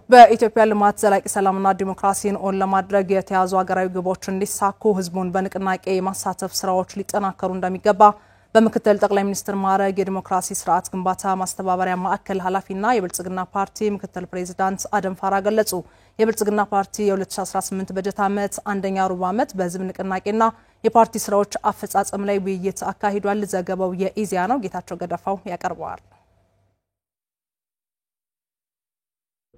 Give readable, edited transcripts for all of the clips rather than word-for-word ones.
በኢትዮጵያ ልማት ዘላቂ ሰላምና ዲሞክራሲን ኦን ለማድረግ የተያዙ ሀገራዊ ግቦች እንዲሳኩ ህዝቡን በንቅናቄ የማሳተፍ ስራዎች ሊጠናከሩ እንደሚገባ በምክትል ጠቅላይ ሚኒስትር ማዕረግ የዲሞክራሲ ስርዓት ግንባታ ማስተባበሪያ ማዕከል ኃላፊና የብልጽግና ፓርቲ ምክትል ፕሬዝዳንት አደም ፋራ ገለጹ። የብልጽግና ፓርቲ የ2018 በጀት ዓመት አንደኛ ሩብ ዓመት በህዝብ ንቅናቄና የፓርቲ ስራዎች አፈጻጸም ላይ ውይይት አካሂዷል። ዘገባው የኢዜአ ነው። ጌታቸው ገደፋው ያቀርበዋል።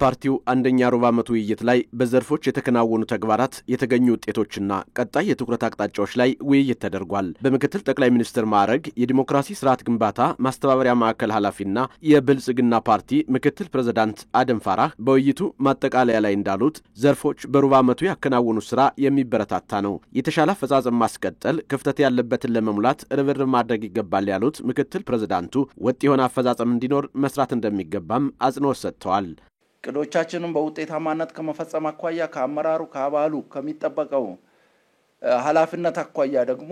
ፓርቲው አንደኛ ሩብ ዓመት ውይይት ላይ በዘርፎች የተከናወኑ ተግባራት የተገኙ ውጤቶችና ቀጣይ የትኩረት አቅጣጫዎች ላይ ውይይት ተደርጓል። በምክትል ጠቅላይ ሚኒስትር ማዕረግ የዲሞክራሲ ስርዓት ግንባታ ማስተባበሪያ ማዕከል ኃላፊና የብልጽግና ፓርቲ ምክትል ፕሬዝዳንት አደም ፋራ በውይይቱ ማጠቃለያ ላይ እንዳሉት ዘርፎች በሩብ ዓመቱ ያከናወኑ ስራ የሚበረታታ ነው። የተሻለ አፈጻጸም ማስቀጠል፣ ክፍተት ያለበትን ለመሙላት ርብርብ ማድረግ ይገባል ያሉት ምክትል ፕሬዝዳንቱ ወጥ የሆነ አፈጻጸም እንዲኖር መስራት እንደሚገባም አጽንኦት ሰጥተዋል። ቅዶቻችንን በውጤታማነት ከመፈጸም አኳያ ከአመራሩ ከአባሉ ከሚጠበቀው ኃላፊነት አኳያ ደግሞ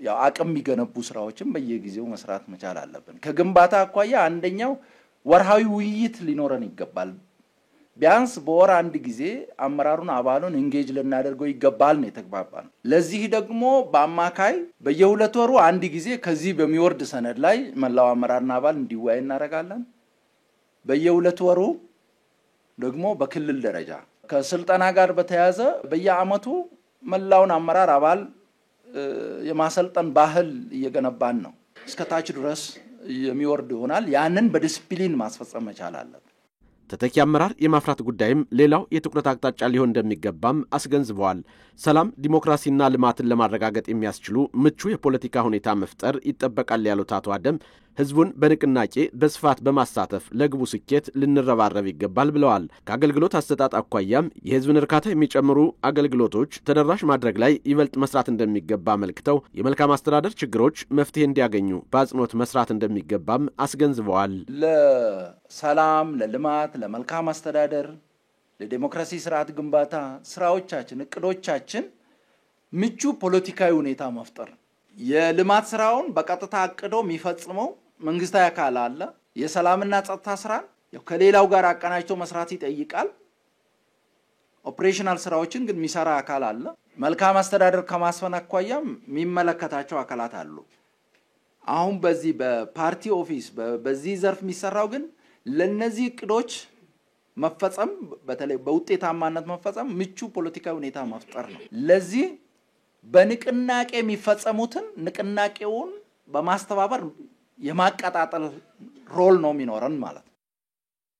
ያው አቅም የሚገነቡ ስራዎችን በየጊዜው መስራት መቻል አለብን። ከግንባታ አኳያ አንደኛው ወርሃዊ ውይይት ሊኖረን ይገባል። ቢያንስ በወር አንድ ጊዜ አመራሩን አባሉን ኢንጌጅ ልናደርገው ይገባል ነው የተግባባን። ለዚህ ደግሞ በአማካይ በየሁለት ወሩ አንድ ጊዜ ከዚህ በሚወርድ ሰነድ ላይ መላው አመራርና አባል እንዲወያይ እናደርጋለን። በየሁለት ወሩ ደግሞ በክልል ደረጃ ከስልጣና ጋር በተያያዘ በየአመቱ መላውን አመራር አባል የማሰልጠን ባህል እየገነባን ነው። እስከ ታች ድረስ የሚወርድ ይሆናል። ያንን በዲሲፕሊን ማስፈጸም መቻል አለበት። ተተኪ አመራር የማፍራት ጉዳይም ሌላው የትኩረት አቅጣጫ ሊሆን እንደሚገባም አስገንዝበዋል። ሰላም፣ ዲሞክራሲና ልማትን ለማረጋገጥ የሚያስችሉ ምቹ የፖለቲካ ሁኔታ መፍጠር ይጠበቃል ያሉት አቶ አደም ህዝቡን በንቅናቄ በስፋት በማሳተፍ ለግቡ ስኬት ልንረባረብ ይገባል ብለዋል። ከአገልግሎት አሰጣጥ አኳያም የህዝብን እርካታ የሚጨምሩ አገልግሎቶች ተደራሽ ማድረግ ላይ ይበልጥ መስራት እንደሚገባ አመልክተው የመልካም አስተዳደር ችግሮች መፍትሄ እንዲያገኙ በአጽንኦት መስራት እንደሚገባም አስገንዝበዋል። ለሰላም፣ ለልማት፣ ለመልካም አስተዳደር፣ ለዲሞክራሲ ስርዓት ግንባታ ስራዎቻችን እቅዶቻችን ምቹ ፖለቲካዊ ሁኔታ መፍጠር የልማት ስራውን በቀጥታ አቅዶ የሚፈጽመው መንግስታዊ አካል አለ። የሰላምና ጸጥታ ስራን ከሌላው ጋር አቀናጅቶ መስራት ይጠይቃል። ኦፕሬሽናል ስራዎችን ግን የሚሰራ አካል አለ። መልካም አስተዳደር ከማስፈን አኳያም የሚመለከታቸው አካላት አሉ። አሁን በዚህ በፓርቲ ኦፊስ በዚህ ዘርፍ የሚሰራው ግን ለነዚህ እቅዶች መፈጸም በተለይ በውጤታማነት መፈጸም ምቹ ፖለቲካዊ ሁኔታ መፍጠር ነው። ለዚህ በንቅናቄ የሚፈጸሙትን ንቅናቄውን በማስተባበር የማቀጣጠል ሮል ነው የሚኖረን ማለት ነው።